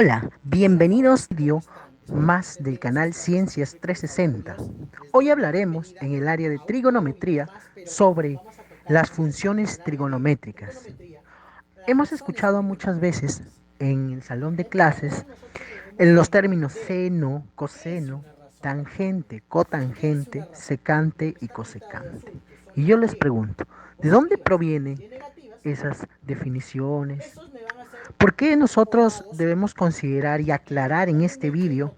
Hola, bienvenidos a un vídeo más del canal Ciencias 360. Hoy hablaremos en el área de trigonometría sobre las funciones trigonométricas. Hemos escuchado muchas veces en el salón de clases en los términos seno, coseno, tangente, cotangente, secante y cosecante. Y yo les pregunto, ¿de dónde provienen esas definiciones? ¿Por qué nosotros debemos considerar y aclarar en este vídeo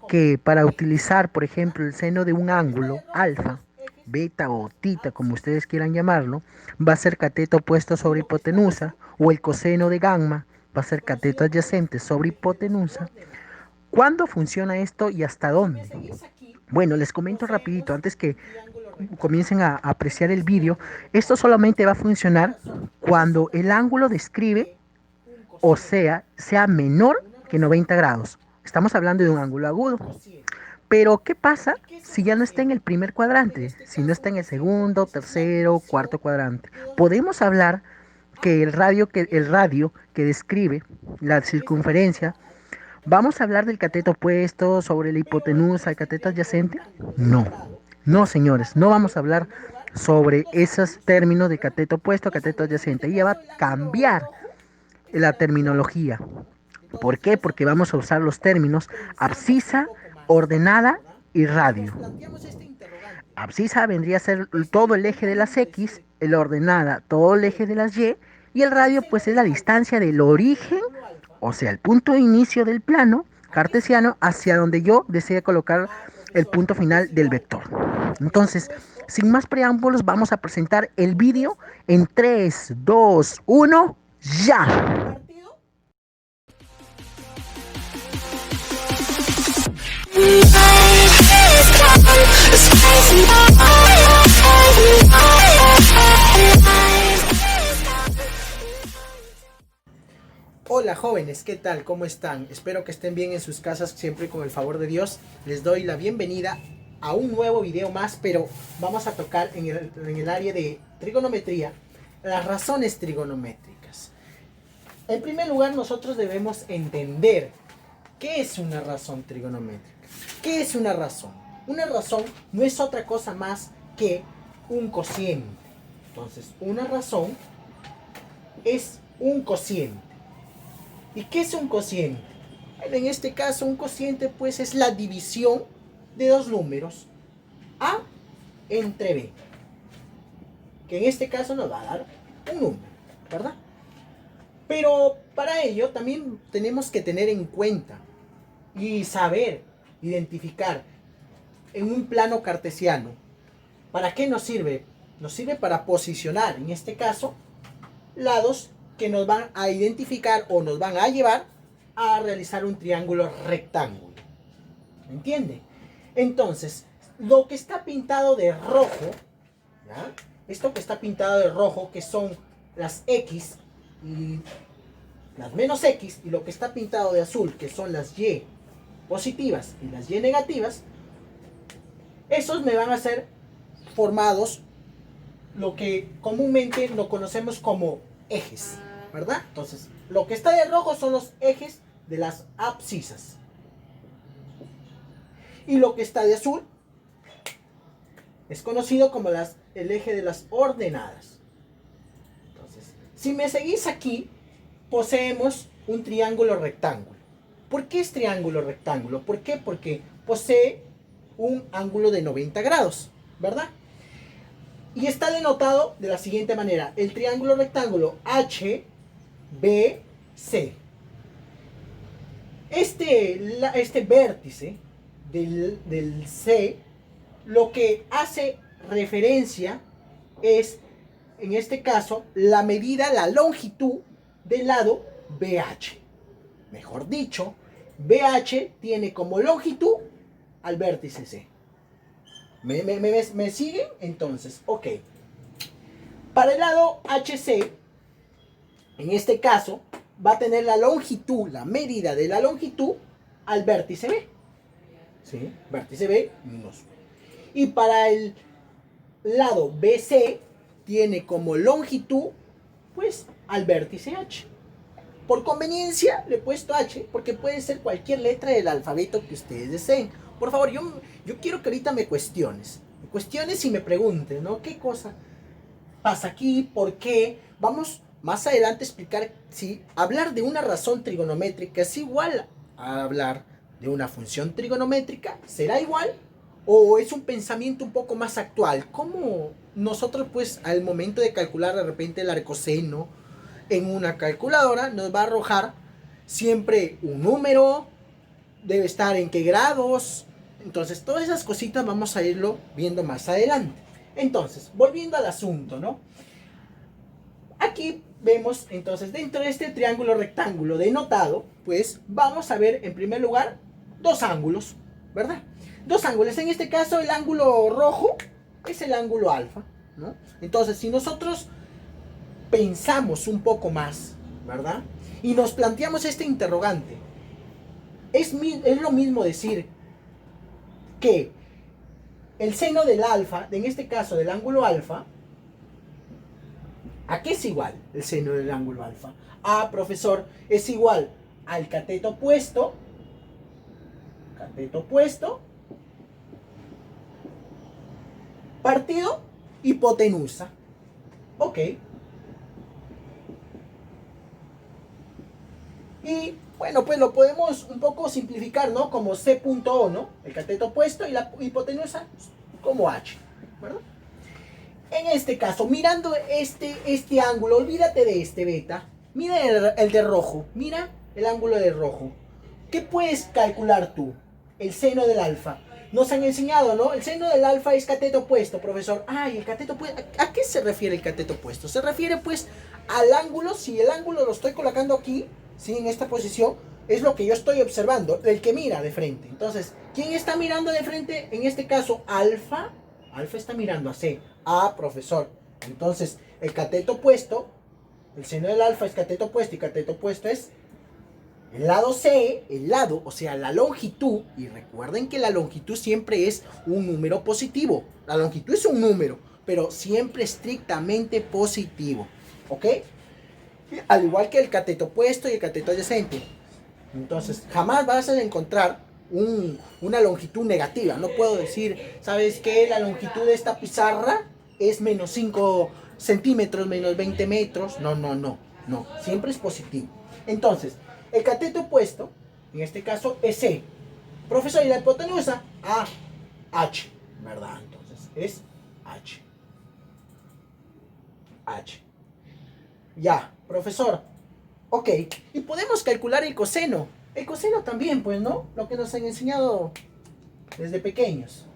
que para utilizar, por ejemplo, el seno de un ángulo alfa, beta o tita, como ustedes quieran llamarlo, va a ser cateto opuesto sobre hipotenusa, o el coseno de gamma va a ser cateto adyacente sobre hipotenusa? ¿Cuándo funciona esto y hasta dónde? Bueno, les comento rapidito antes que comiencen a apreciar el vídeo. Esto solamente va a funcionar cuando el ángulo describe, o sea menor que 90 grados. Estamos hablando de un ángulo agudo. Pero, ¿qué pasa si ya no está en el primer cuadrante? Si no está en el segundo, tercero, cuarto cuadrante. Podemos hablar que el radio que describe la circunferencia, ¿vamos a hablar del cateto opuesto sobre la hipotenusa, el cateto adyacente? No, no señores, no vamos a hablar sobre esos términos de cateto opuesto, cateto adyacente. Ella va a cambiar la terminología. ¿Por qué? Porque vamos a usar los términos abscisa, ordenada y radio. Abscisa vendría a ser todo el eje de las X, el ordenada todo el eje de las Y el radio pues es la distancia del origen, o sea, el punto de inicio del plano cartesiano hacia donde yo desee colocar el punto final del vector. Entonces, sin más preámbulos, vamos a presentar el vídeo en 3, 2, 1, ya. Hola jóvenes, ¿qué tal? ¿Cómo están? Espero que estén bien en sus casas, siempre con el favor de Dios. Les doy la bienvenida a un nuevo video más, pero vamos a tocar en el área de trigonometría las razones trigonométricas. En primer lugar, nosotros debemos entender qué es una razón trigonométrica. ¿Qué es una razón? Una razón no es otra cosa más que un cociente. Entonces, una razón es un cociente. ¿Y qué es un cociente? Bueno, en este caso, un cociente pues es la división de dos números, A entre B, que en este caso nos va a dar un número, ¿verdad? Pero para ello también tenemos que tener en cuenta y saber identificar en un plano cartesiano, ¿para qué nos sirve? Nos sirve para posicionar, en este caso, lados que nos van a identificar o nos van a llevar a realizar un triángulo rectángulo. ¿Me entiende? Entonces, lo que está pintado de rojo, ¿ya? Esto que está pintado de rojo, que son las X y las menos X, y lo que está pintado de azul, que son las Y positivas y las Y negativas, esos me van a ser formados lo que comúnmente lo conocemos como ejes, ¿verdad? Entonces, lo que está de rojo son los ejes de las abscisas. Y lo que está de azul es conocido como el eje de las ordenadas. Entonces, si me seguís aquí, poseemos un triángulo rectángulo. ¿Por qué es triángulo rectángulo? ¿Por qué? Porque posee un ángulo de 90 grados, ¿verdad? Y está denotado de la siguiente manera: el triángulo rectángulo HBC. Este vértice del C, lo que hace referencia es, en este caso, la medida, la longitud del lado BH. Mejor dicho, BH tiene como longitud al vértice C. ¿Me siguen? Entonces, ok. Para el lado HC, en este caso, va a tener la longitud, la medida de la longitud al vértice B. ¿Sí? Vértice B minúsculo. Y para el lado BC, tiene como longitud, pues, al vértice H. Por conveniencia le he puesto H porque puede ser cualquier letra del alfabeto que ustedes deseen. Por favor, yo quiero que ahorita me cuestiones. Me cuestiones y me preguntes, ¿no? ¿Qué cosa pasa aquí? ¿Por qué? Vamos más adelante a explicar si hablar de una razón trigonométrica es igual a hablar de una función trigonométrica. ¿Será igual? ¿O es un pensamiento un poco más actual? ¿Cómo nosotros, pues, al momento de calcular de repente el arcoseno en una calculadora, nos va a arrojar siempre un número, debe estar en qué grados? Entonces, todas esas cositas vamos a irlo viendo más adelante. Entonces, volviendo al asunto, ¿no? Aquí vemos, entonces, dentro de este triángulo rectángulo denotado, pues, vamos a ver, en primer lugar, dos ángulos, ¿verdad? Dos ángulos. En este caso, el ángulo rojo es el ángulo alfa, ¿no? Entonces, si nosotros pensamos un poco más, ¿verdad? Y nos planteamos este interrogante. Es lo mismo decir que el seno del alfa, en este caso del ángulo alfa, ¿a qué es igual el seno del ángulo alfa? Ah, profesor, es igual al cateto opuesto, partido hipotenusa. Ok. Y bueno, pues lo podemos un poco simplificar, ¿no? Como C.O, ¿no? El cateto opuesto y la hipotenusa como H, ¿verdad? En este caso, mirando este ángulo, olvídate de este beta. Mira el de rojo, mira el ángulo de rojo. ¿Qué puedes calcular tú? El seno del alfa. Nos han enseñado, ¿no? El seno del alfa es cateto opuesto, profesor. Ah, y el cateto opuesto. ¿A qué se refiere el cateto opuesto? Se refiere, pues, al ángulo. Si el ángulo lo estoy colocando aquí, ¿sí? En esta posición, es lo que yo estoy observando, el que mira de frente. Entonces, ¿quién está mirando de frente? En este caso, alfa. Alfa está mirando a C. Ah, profesor. Entonces, el cateto opuesto, el seno del alfa es cateto opuesto y cateto opuesto es el lado C, el lado, o sea, la longitud. Y recuerden que la longitud siempre es un número positivo. La longitud es un número, pero siempre estrictamente positivo. ¿Ok? Al igual que el cateto opuesto y el cateto adyacente. Entonces, jamás vas a encontrar una longitud negativa. No puedo decir, ¿sabes qué? La longitud de esta pizarra es menos 5 centímetros, menos 20 metros. No, no, no. No, siempre es positivo. Entonces, el cateto opuesto, en este caso, es C. Profesor, ¿y la hipotenusa? A, H, ¿verdad? Entonces, es H. H. Ya, profesor. Ok, y podemos calcular el coseno. El coseno también, pues, ¿no? Lo que nos han enseñado desde pequeños.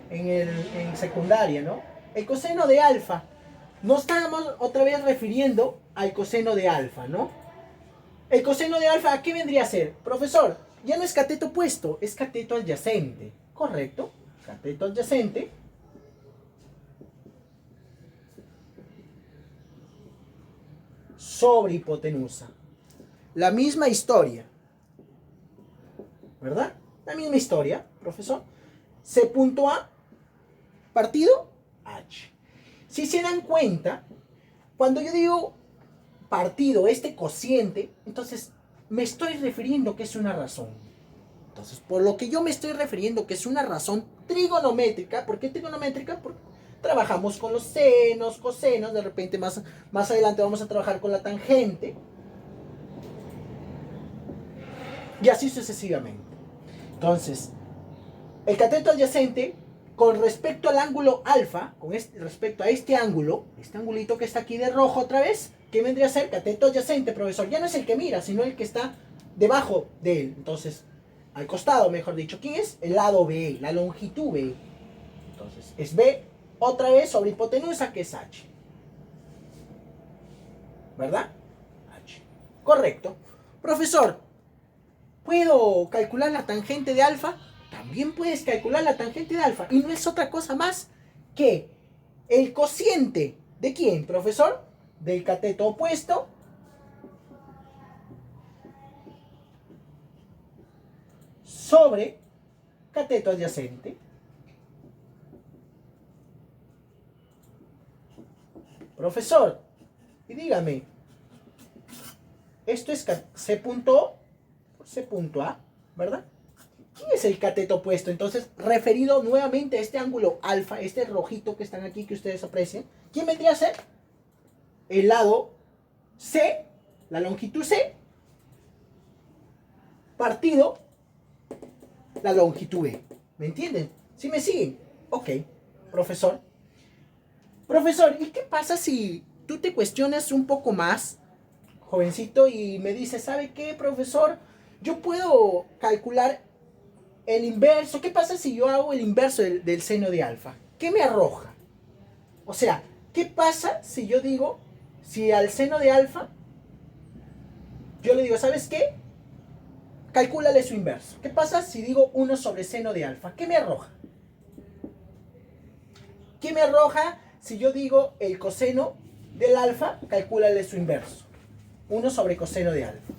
En secundaria, ¿no? El coseno de alfa. Nos estamos otra vez refiriendo al coseno de alfa, ¿no? El coseno de alfa, ¿a qué vendría a ser? Profesor, ya no es cateto opuesto, es cateto adyacente. ¿Correcto? Cateto adyacente. Sobre hipotenusa. La misma historia. ¿Verdad? La misma historia, profesor. C.A, partido H. Si se dan cuenta, cuando yo digo partido, este cociente, entonces me estoy refiriendo que es una razón. Entonces, por lo que yo me estoy refiriendo que es una razón trigonométrica. ¿Por qué trigonométrica? Porque trabajamos con los senos, cosenos, de repente más adelante vamos a trabajar con la tangente. Y así sucesivamente. Entonces, el cateto adyacente, con respecto al ángulo alfa, respecto a este ángulo, este angulito que está aquí de rojo otra vez, ¿qué vendría a ser? Cateto adyacente, profesor. Ya no es el que mira, sino el que está debajo de él. Entonces, al costado, mejor dicho. ¿Quién es? El lado B, la longitud B. Entonces, es B otra vez sobre hipotenusa, que es H. ¿Verdad? H. Correcto. Profesor, ¿puedo calcular la tangente de alfa? También puedes calcular la tangente de alfa. Y no es otra cosa más que el cociente. ¿De quién, profesor? Del cateto opuesto sobre cateto adyacente. Profesor, y dígame, Esto es C punto O por C punto A, ¿verdad? ¿Quién es el cateto opuesto? Entonces, referido nuevamente a este ángulo alfa, este rojito que están aquí, que ustedes aprecian, ¿quién vendría a ser? El lado C, la longitud C, partido la longitud B. ¿Me entienden? ¿Sí me siguen? Ok, profesor. Profesor, ¿y qué pasa si tú te cuestionas un poco más, jovencito, y me dices, ¿sabe qué, profesor? Yo puedo calcular el inverso. ¿Qué pasa si yo hago el inverso del seno de alfa? ¿Qué me arroja? O sea, ¿qué pasa si yo digo, si al seno de alfa, yo le digo, ¿sabes qué? Calcúlale su inverso. ¿Qué pasa si digo 1 sobre seno de alfa? ¿Qué me arroja? ¿Qué me arroja si yo digo el coseno del alfa? Calcúlale su inverso. 1 sobre coseno de alfa.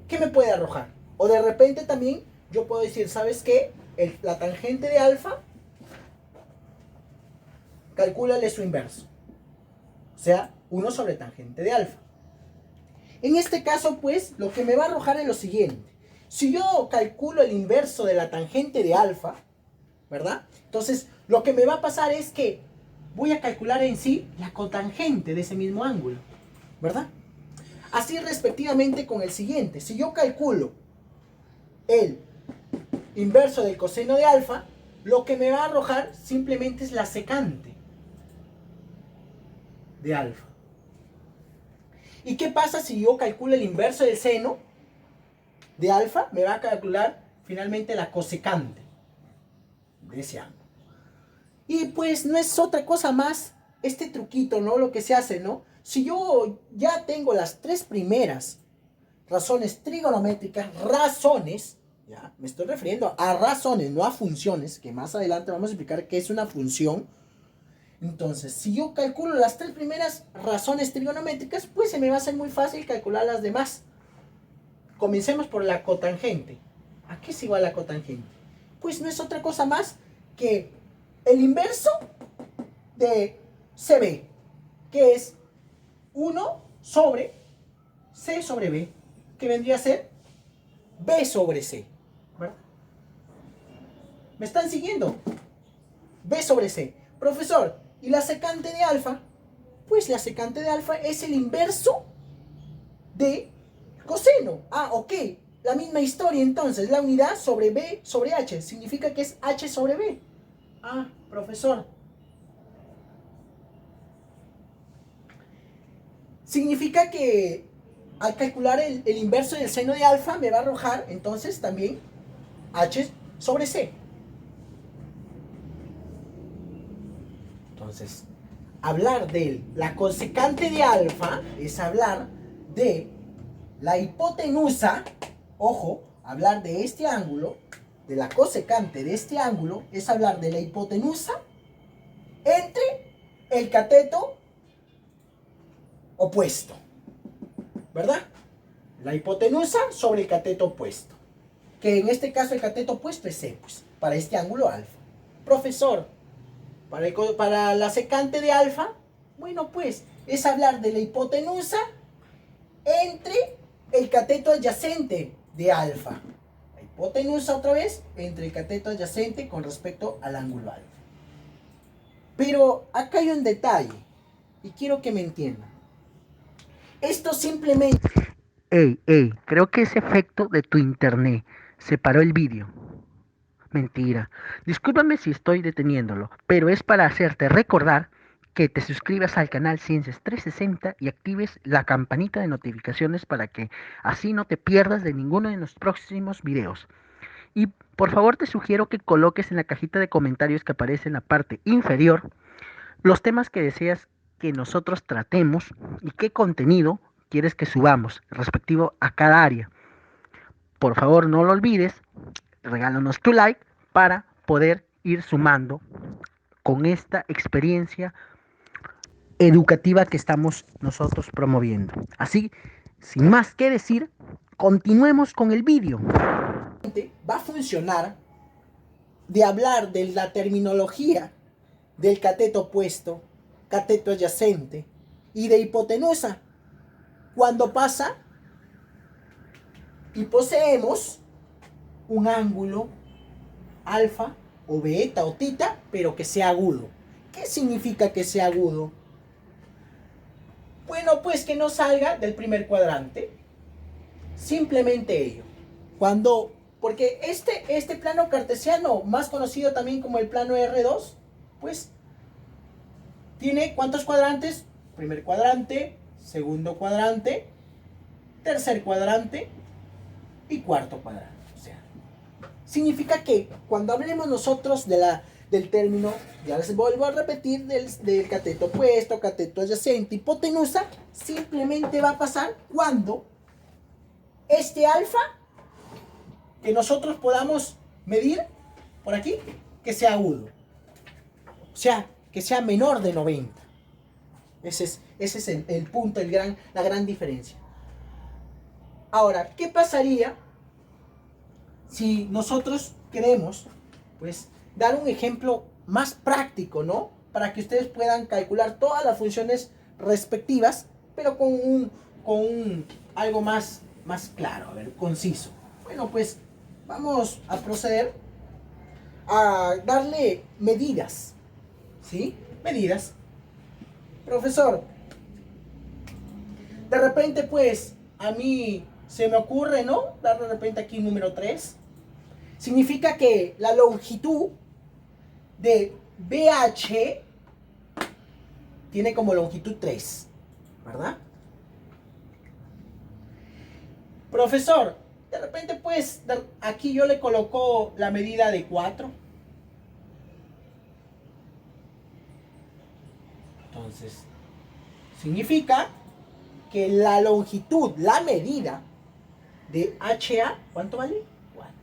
¿Qué me puede arrojar? O de repente también yo puedo decir, ¿sabes qué? La tangente de alfa, calcúlale su inverso. O sea, 1 sobre tangente de alfa. En este caso, pues, lo que me va a arrojar es lo siguiente. Si yo calculo el inverso de la tangente de alfa, ¿verdad? Entonces, lo que me va a pasar es que voy a calcular en sí la cotangente de ese mismo ángulo, ¿verdad? Así respectivamente con el siguiente. Si yo calculo el inverso del coseno de alfa, lo que me va a arrojar simplemente es la secante de alfa. ¿Y qué pasa si yo calculo el inverso del seno de alfa? Me va a calcular finalmente la cosecante de ese ángulo. Y pues no es otra cosa más este truquito, ¿no? Lo que se hace, ¿no? Si yo ya tengo las tres primeras razones trigonométricas, razones, ya, me estoy refiriendo a razones, no a funciones, que más adelante vamos a explicar qué es una función. Entonces, si yo calculo las tres primeras razones trigonométricas, pues se me va a hacer muy fácil calcular las demás. Comencemos por la cotangente. ¿A qué es igual la cotangente? Pues no es otra cosa más que el inverso de CB, que es 1 sobre C sobre B, que vendría a ser B sobre C. ¿Verdad? ¿Me están siguiendo? B sobre C. Profesor, ¿y la secante de alfa? Pues la secante de alfa es el inverso de coseno. Ah, ok. La misma historia entonces. La unidad sobre B sobre H. Significa que es H sobre B. Ah, profesor. Significa que al calcular el inverso del seno de alfa me va a arrojar entonces también H sobre C. Entonces, hablar de la cosecante de alfa es hablar de la hipotenusa, ojo, hablar de este ángulo, de la cosecante de este ángulo, es hablar de la hipotenusa entre el cateto opuesto, ¿verdad? La hipotenusa sobre el cateto opuesto, que en este caso el cateto opuesto es C, pues, para este ángulo alfa. Profesor, para la secante de alfa, bueno, pues, es hablar de la hipotenusa entre el cateto adyacente de alfa. La hipotenusa otra vez entre el cateto adyacente con respecto al ángulo alfa. Pero acá hay un detalle y quiero que me entiendan. Esto simplemente... Creo que es efecto de tu internet. Se paró el vídeo. Mentira. Discúlpame si estoy deteniéndolo, pero es para hacerte recordar que te suscribas al canal Ciencias 360 y actives la campanita de notificaciones para que así no te pierdas de ninguno de los próximos videos. Y por favor te sugiero que coloques en la cajita de comentarios que aparece en la parte inferior los temas que deseas que nosotros tratemos y qué contenido quieres que subamos respectivo a cada área. Por favor no lo olvides, regálanos tu like para poder ir sumando con esta experiencia educativa que estamos nosotros promoviendo. Así, sin más que decir, continuemos con el vídeo. Va a funcionar de hablar de la terminología del cateto opuesto, cateto adyacente y de hipotenusa cuando pasa Y poseemos un ángulo alfa o beta o tita, pero que sea agudo. ¿Qué significa que sea agudo? Bueno, pues que no salga del primer cuadrante. Simplemente ello. Porque este plano cartesiano, más conocido también como el plano R2, pues tiene ¿cuántos cuadrantes? Primer cuadrante, segundo cuadrante, tercer cuadrante y cuarto cuadrante. O sea, significa que cuando hablemos nosotros del término, ya les vuelvo a repetir, del cateto opuesto, cateto adyacente, hipotenusa, simplemente va a pasar cuando este alfa que nosotros podamos medir por aquí, que sea agudo. O sea, que sea menor de 90. Ese es el punto, la gran diferencia. Ahora, ¿qué pasaría si nosotros queremos, pues, dar un ejemplo más práctico, ¿no? Para que ustedes puedan calcular todas las funciones respectivas, pero con algo más claro, a ver, conciso. Bueno, pues vamos a proceder a darle medidas, ¿sí? Medidas. Profesor, de repente, pues, a mí se me ocurre, ¿no? Dar de repente aquí número 3. Significa que la longitud de BH tiene como longitud 3, ¿verdad? Profesor, de repente pues aquí yo le coloco la medida de 4. Entonces, significa que la longitud, la medida de HA, ¿cuánto vale? 4.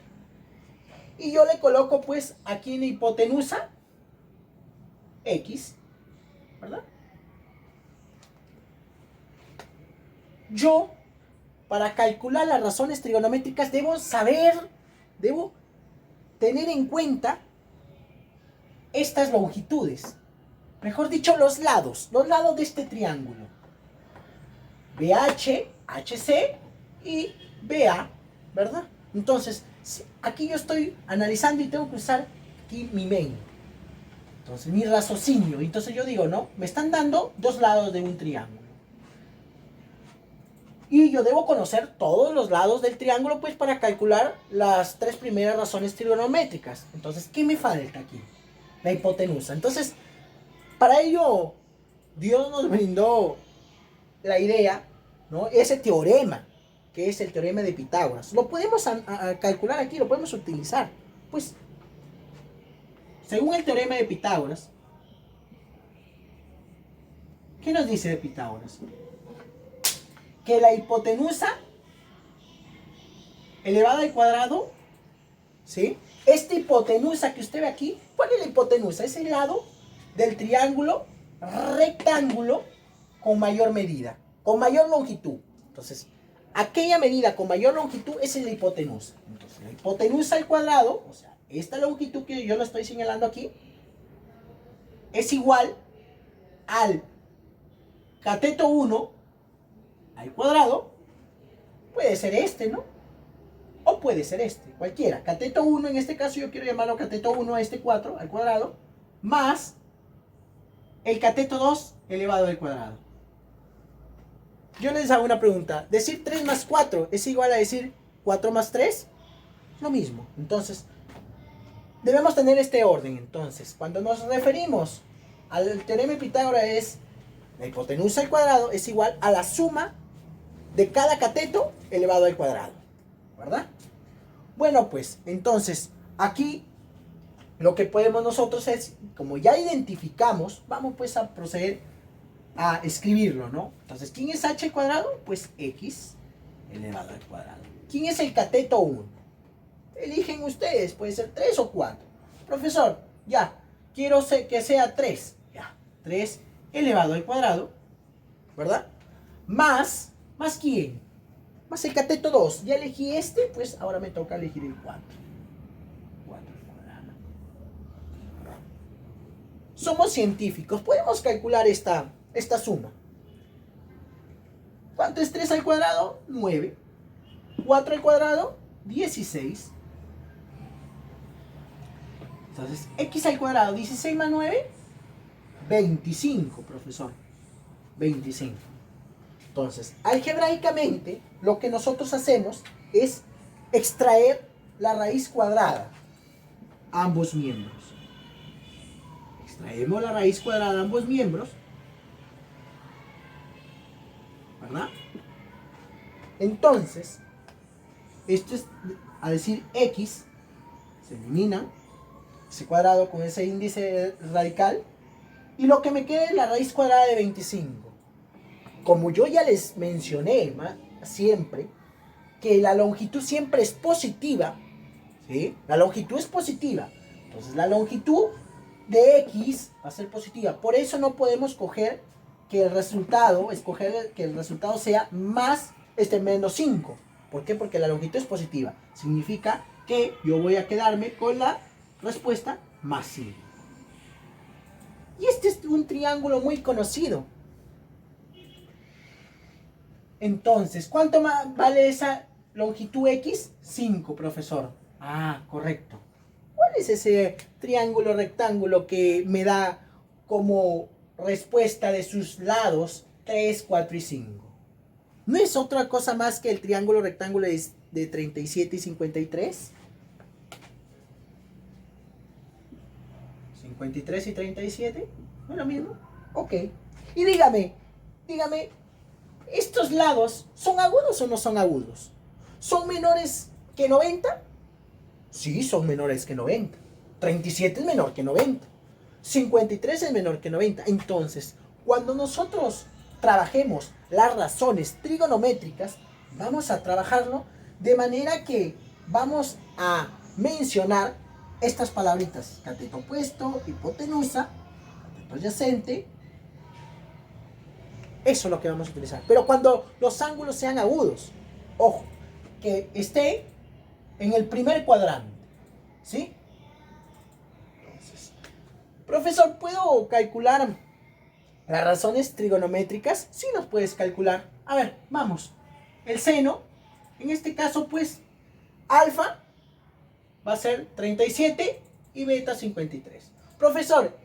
Y yo le coloco pues aquí en la hipotenusa X, ¿verdad? Yo, para calcular las razones trigonométricas, debo tener en cuenta estas longitudes. Mejor dicho, los lados de este triángulo. BH, HC y BA, ¿verdad? Entonces, aquí yo estoy analizando y tengo que usar aquí mi mente. Entonces, mi raciocinio. Entonces yo digo, ¿no? Me están dando dos lados de un triángulo. Y yo debo conocer todos los lados del triángulo, pues, para calcular las 3 primeras razones trigonométricas. Entonces, ¿qué me falta aquí? La hipotenusa. Entonces, para ello, Dios nos brindó la idea, ¿no? Ese teorema, que es el teorema de Pitágoras. Lo podemos calcular aquí, lo podemos utilizar. Pues, según el teorema de Pitágoras, ¿qué nos dice de Pitágoras? Que la hipotenusa elevada al cuadrado, ¿sí? Esta hipotenusa que usted ve aquí, ¿cuál es la hipotenusa? Es el lado del triángulo rectángulo con mayor medida, con mayor longitud. Entonces, aquella medida con mayor longitud es la hipotenusa. Entonces, la hipotenusa al cuadrado, o sea, esta longitud que yo lo estoy señalando aquí, es igual al cateto 1 al cuadrado. Puede ser este, ¿no? O puede ser este, cualquiera. Cateto 1, en este caso yo quiero llamarlo cateto 1 a este 4 al cuadrado, más el cateto 2 elevado al cuadrado. Yo les hago una pregunta. ¿Decir 3 más 4 es igual a decir 4 más 3? Lo mismo. Entonces, debemos tener este orden. Entonces, cuando nos referimos al teorema de Pitágoras, es la hipotenusa al cuadrado es igual a la suma de cada cateto elevado al cuadrado, ¿verdad? Bueno, pues, entonces, aquí lo que podemos nosotros es, como ya identificamos, vamos pues a proceder a escribirlo, ¿no? Entonces, ¿quién es h al cuadrado? Pues x elevado al cuadrado. ¿Quién es el cateto 1? Eligen ustedes, puede ser 3 o 4. Profesor, ya, quiero que sea 3. Ya, 3 elevado al cuadrado, ¿verdad? Más ¿quién? Más el cateto 2. Ya elegí este, pues ahora me toca elegir el 4. 4 al cuadrado. Somos científicos, podemos calcular esta suma. ¿Cuánto es 3 al cuadrado? 9. 4 al cuadrado, 16. Entonces, x al cuadrado, 16 más 9, 25, profesor. 25. Entonces, algebraicamente, lo que nosotros hacemos es extraer la raíz cuadrada a ambos miembros. Extraemos la raíz cuadrada a ambos miembros, ¿verdad? Entonces, esto es a decir x, se elimina ese cuadrado con ese índice radical, y lo que me queda es la raíz cuadrada de 25. Como yo ya les mencioné siempre, que la longitud siempre es positiva, ¿sí? La longitud es positiva. Entonces la longitud de x va a ser positiva. Por eso no podemos escoger que el resultado sea menos 5. ¿Por qué? Porque la longitud es positiva. Significa que yo voy a quedarme con la respuesta más 5. Y este es un triángulo muy conocido. Entonces, ¿cuánto vale esa longitud x? 5, profesor. Ah, correcto. ¿Cuál es ese triángulo rectángulo que me da como respuesta de sus lados 3, 4 y 5? ¿No es otra cosa más que el triángulo rectángulo de 37 y 53? 53 y 37, ¿no es lo mismo? Ok. Y dígame, ¿estos lados son agudos o no son agudos? ¿Son menores que 90? Sí, son menores que 90. 37 es menor que 90. 53 es menor que 90. Entonces, cuando nosotros trabajemos las razones trigonométricas, vamos a trabajarlo de manera que vamos a mencionar estas palabritas: cateto opuesto, hipotenusa, cateto adyacente. Eso es lo que vamos a utilizar. Pero cuando los ángulos sean agudos, ojo, que esté en el primer cuadrante, ¿sí? Entonces, profesor, ¿puedo calcular las razones trigonométricas? Sí, nos puedes calcular. A ver, vamos. El seno, en este caso, pues, alfa va a ser 37 y beta 53. Profesor,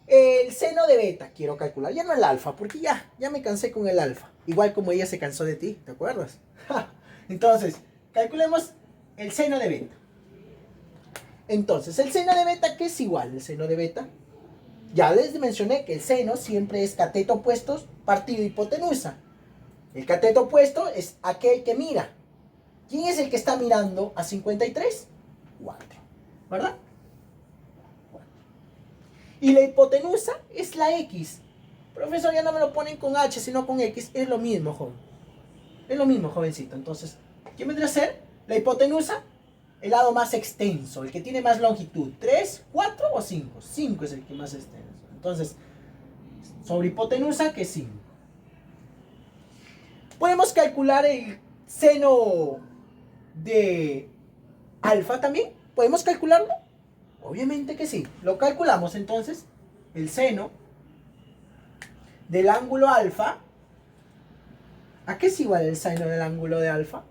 el seno de beta quiero calcular. Ya no el alfa, porque ya me cansé con el alfa. Igual como ella se cansó de ti, ¿te acuerdas? Entonces, calculemos el seno de beta. Entonces, el seno de beta, ¿qué es igual el seno de beta? Ya les mencioné que el seno siempre es cateto opuestos partido hipotenusa. El cateto opuesto es aquel que mira. ¿Quién es el que está mirando a 53? 4, ¿verdad? 4. Y la hipotenusa es la X. Profesor, ya no me lo ponen con H, sino con X. Es lo mismo, joven. Es lo mismo, jovencito. Entonces, ¿quién vendría a ser? La hipotenusa, el lado más extenso, el que tiene más longitud. 3, 4 o 5. 5 es el que más extenso. Entonces, sobre hipotenusa, que es 5. Podemos calcular el seno de alfa también. ¿Podemos calcularlo? Obviamente que sí. Lo calculamos entonces. El seno del ángulo alfa. ¿A qué es igual el seno del ángulo de alfa?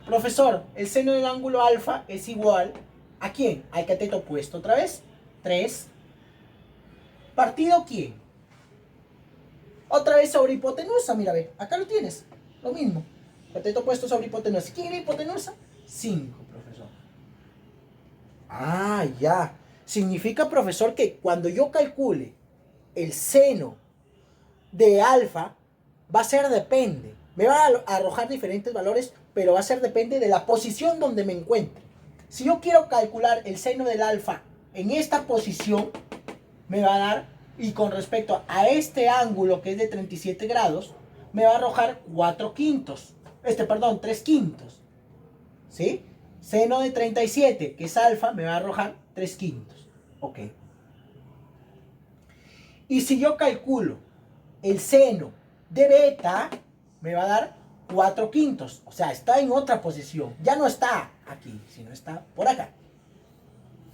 Profesor, el seno del ángulo alfa es igual ¿a quién? Al cateto opuesto otra vez. 3. ¿Partido quién? Otra vez sobre hipotenusa, mira, ve. Acá lo tienes. Lo mismo. Cateto opuesto sobre hipotenusa. ¿Quién era hipotenusa? 5, profesor. Ah, ya. Significa, profesor, que cuando yo calcule el seno de alfa, va a ser depende. Me va a arrojar diferentes valores, pero va a ser depende de la posición donde me encuentre. Si yo quiero calcular el seno del alfa en esta posición, me va a dar, y con respecto a este ángulo que es de 37 grados, me va a arrojar 4 quintos. 3 quintos. ¿Sí? Seno de 37, que es alfa, me va a arrojar 3 quintos. Ok. Y si yo calculo el seno de beta, me va a dar 4 quintos. O sea, está en otra posición. Ya no está aquí, sino está por acá.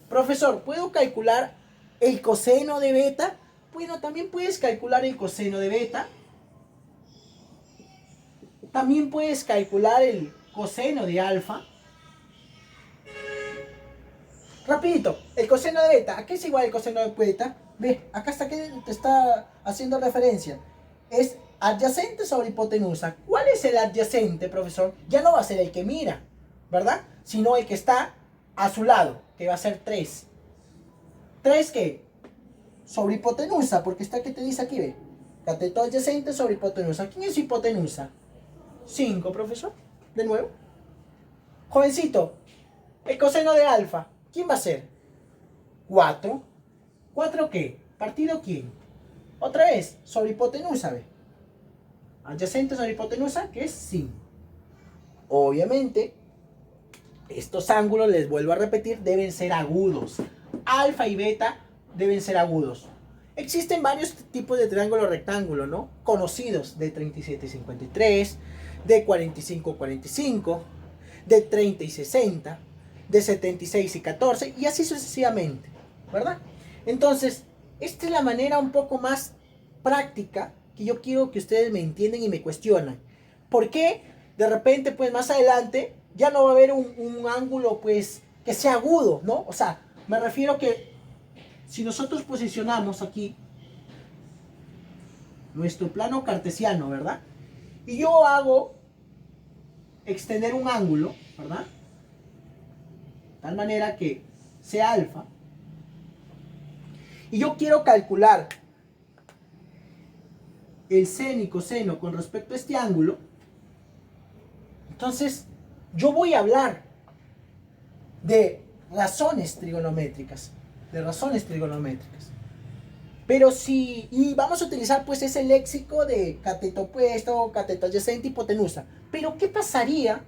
Profesor, ¿puedo calcular el coseno de beta? Bueno, también puedes calcular el coseno de beta. También puedes calcular el coseno de alfa. Rapidito, el coseno de beta. ¿A qué es igual el coseno de beta? Ve, acá está que te está haciendo referencia. Es adyacente sobre hipotenusa. ¿Cuál es el adyacente, profesor? Ya no va a ser el que mira, ¿verdad? Sino el que está a su lado, que va a ser 3. ¿3 qué? Sobre hipotenusa, porque está que te dice aquí, ve. Cateto adyacente sobre hipotenusa. ¿Quién es hipotenusa? 5, profesor. De nuevo. Jovencito, el coseno de alfa. ¿Quién va a ser? 4. ¿4 qué? ¿Partido quién? Otra vez, sobre hipotenusa, ¿ve? Adyacente sobre hipotenusa, que es 5. Obviamente, estos ángulos, les vuelvo a repetir, deben ser agudos. Alfa y beta deben ser agudos. Existen varios tipos de triángulo rectángulo, ¿no? Conocidos, de 37 y 53, de 45 y 45, de 30 y 60, de 76 y 14, y así sucesivamente, ¿verdad? Entonces, esta es la manera un poco más práctica que yo quiero que ustedes me entiendan y me cuestionan. ¿Por qué de repente, pues más adelante, ya no va a haber un ángulo, pues, que sea agudo, ¿no? O sea, me refiero que si nosotros posicionamos aquí nuestro plano cartesiano, ¿verdad? Y yo hago extender un ángulo, ¿verdad? De tal manera que sea alfa. Y yo quiero calcular el seno y coseno con respecto a este ángulo. Entonces, yo voy a hablar de razones trigonométricas. Pero si, y vamos a utilizar pues ese léxico de cateto opuesto, cateto adyacente, hipotenusa. Pero ¿qué pasaría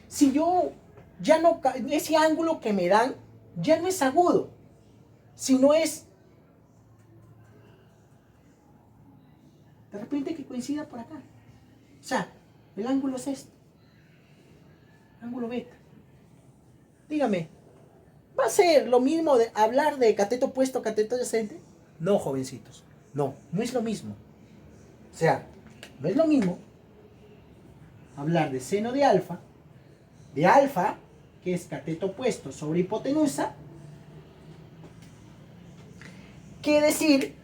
si yo ya no, ese ángulo que me dan ya no es agudo, sino es de repente que coincida por acá? O sea, el ángulo es este, ángulo beta. Dígame, ¿va a ser lo mismo de hablar de cateto opuesto, cateto adyacente? No, jovencitos, no es lo mismo. O sea, no es lo mismo hablar de seno de alfa, que es cateto opuesto sobre hipotenusa, que decir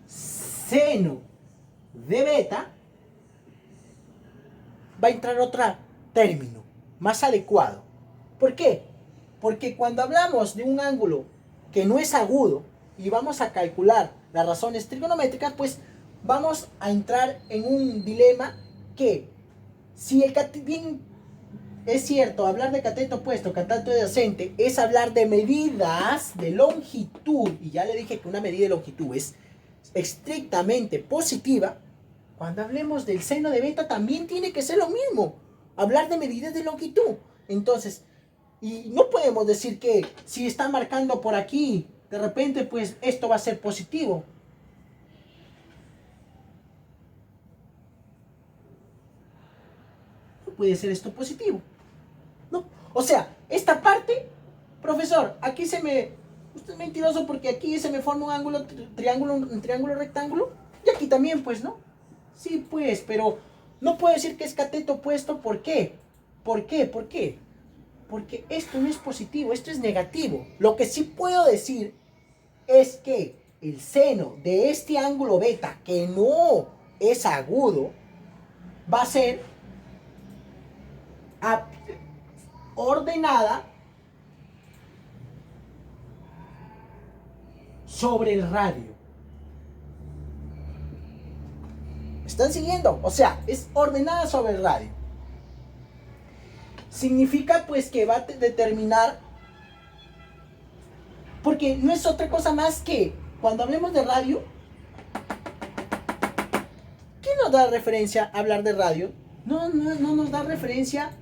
seno de beta. Va a entrar otro término más adecuado. ¿Por qué? Porque cuando hablamos de un ángulo que no es agudo y vamos a calcular las razones trigonométricas, pues vamos a entrar en un dilema que si bien es cierto, hablar de cateto opuesto, cateto adyacente, es hablar de medidas de longitud, y ya le dije que una medida de longitud es estrictamente positiva. Cuando hablemos del seno de beta también tiene que ser lo mismo, hablar de medidas de longitud. Entonces, y no podemos decir que si está marcando por aquí, de repente pues esto va a ser positivo. No puede ser esto positivo, ¿no? O sea, esta parte, profesor, aquí usted es mentiroso porque aquí se me forma un ángulo, un triángulo rectángulo, y aquí también, pues, ¿no? Sí, pues, pero no puedo decir que es cateto opuesto. ¿Por qué? Porque esto no es positivo, esto es negativo. Lo que sí puedo decir es que el seno de este ángulo beta, que no es agudo, va a ser ordenada sobre el radio. ¿Están siguiendo? O sea, es ordenada sobre el radio. Significa pues que va a determinar, porque no es otra cosa más que cuando hablemos de radio, ¿qué nos da referencia a hablar de radio? No nos da referencia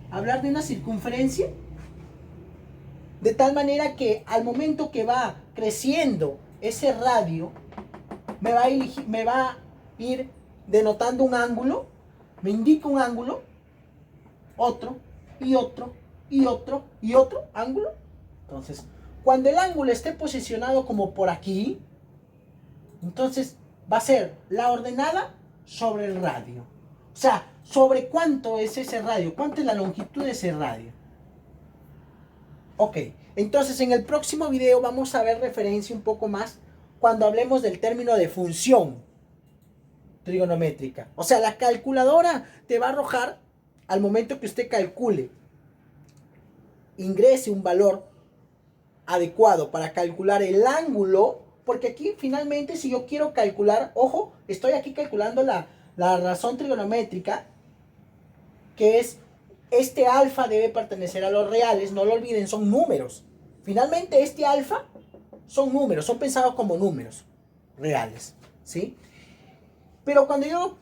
a hablar de una circunferencia, de tal manera que al momento que va creciendo ese radio, me va a ir denotando un ángulo, me indica un ángulo, otro, y otro, y otro, y otro ángulo. Entonces, cuando el ángulo esté posicionado como por aquí, entonces va a ser la ordenada sobre el radio. O sea, ¿Sobre cuánto es ese radio? ¿Cuánto es la longitud de ese radio? Ok, entonces en el próximo video vamos a ver referencia un poco más cuando hablemos del término de función trigonométrica. O sea, la calculadora te va a arrojar, al momento que usted calcule, ingrese un valor adecuado para calcular el ángulo, porque aquí finalmente si yo quiero calcular, ojo, estoy aquí calculando la razón trigonométrica, que es este alfa debe pertenecer a los reales, no lo olviden, son números. Finalmente este alfa son números, son pensados como números reales, ¿sí? Pero cuando yo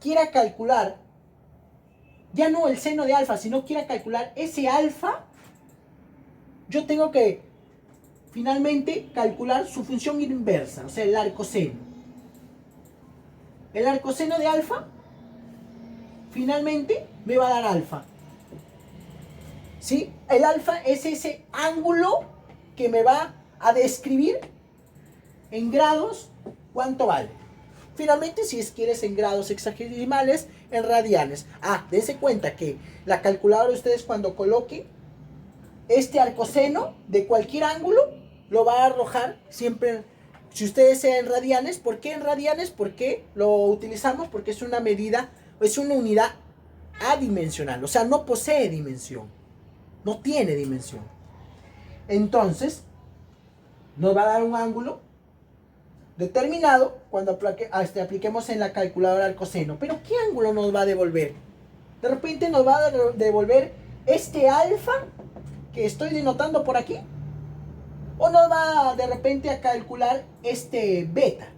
quiera calcular, ya no el seno de alfa, sino quiera calcular ese alfa, yo tengo que finalmente calcular su función inversa, o sea, el arcoseno. El arcoseno de alfa finalmente me va a dar alfa. ¿Sí? El alfa es ese ángulo que me va a describir en grados cuánto vale. Finalmente, si quieres en grados hexagesimales, en radianes. Dense cuenta que la calculadora de ustedes cuando coloque este arcoseno de cualquier ángulo, lo va a arrojar siempre, si ustedes sean en radianes. ¿Por qué en radianes? Porque lo utilizamos porque es una medida, es una unidad adimensional, o sea, no posee dimensión, no tiene dimensión. Entonces, nos va a dar un ángulo determinado cuando apliquemos en la calculadora el coseno. Pero ¿qué ángulo nos va a devolver? De repente nos va a devolver este alfa que estoy denotando por aquí, o nos va de repente a calcular este beta,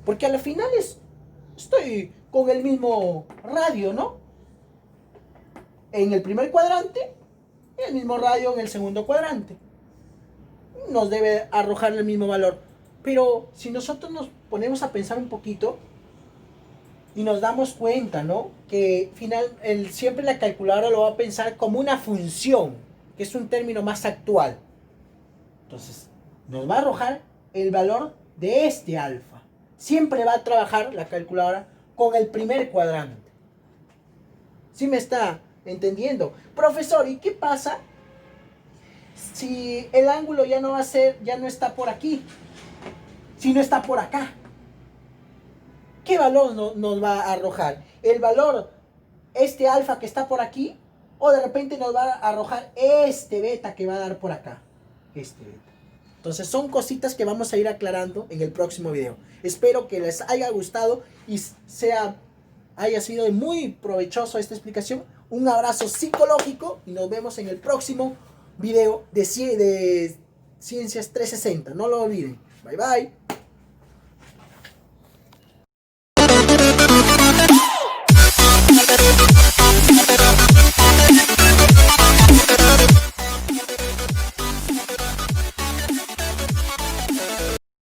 porque a la final estoy con el mismo radio, ¿no? En el primer cuadrante y el mismo radio en el segundo cuadrante. Nos debe arrojar el mismo valor. Pero si nosotros nos ponemos a pensar un poquito y nos damos cuenta, ¿no? Que siempre la calculadora lo va a pensar como una función, que es un término más actual. Entonces, nos va a arrojar el valor de este alfa. Siempre va a trabajar la calculadora con el primer cuadrante. ¿Sí me está entendiendo? Profesor, ¿y qué pasa si el ángulo ya no está por aquí, sino está por acá? ¿Qué valor nos va a arrojar? ¿El valor, este alfa que está por aquí? ¿O de repente nos va a arrojar este beta que va a dar por acá? Este beta. Entonces son cositas que vamos a ir aclarando en el próximo video. Espero que les haya gustado y haya sido muy provechoso esta explicación. Un abrazo psicológico y nos vemos en el próximo video de Ciencias 360. No lo olviden. Bye bye.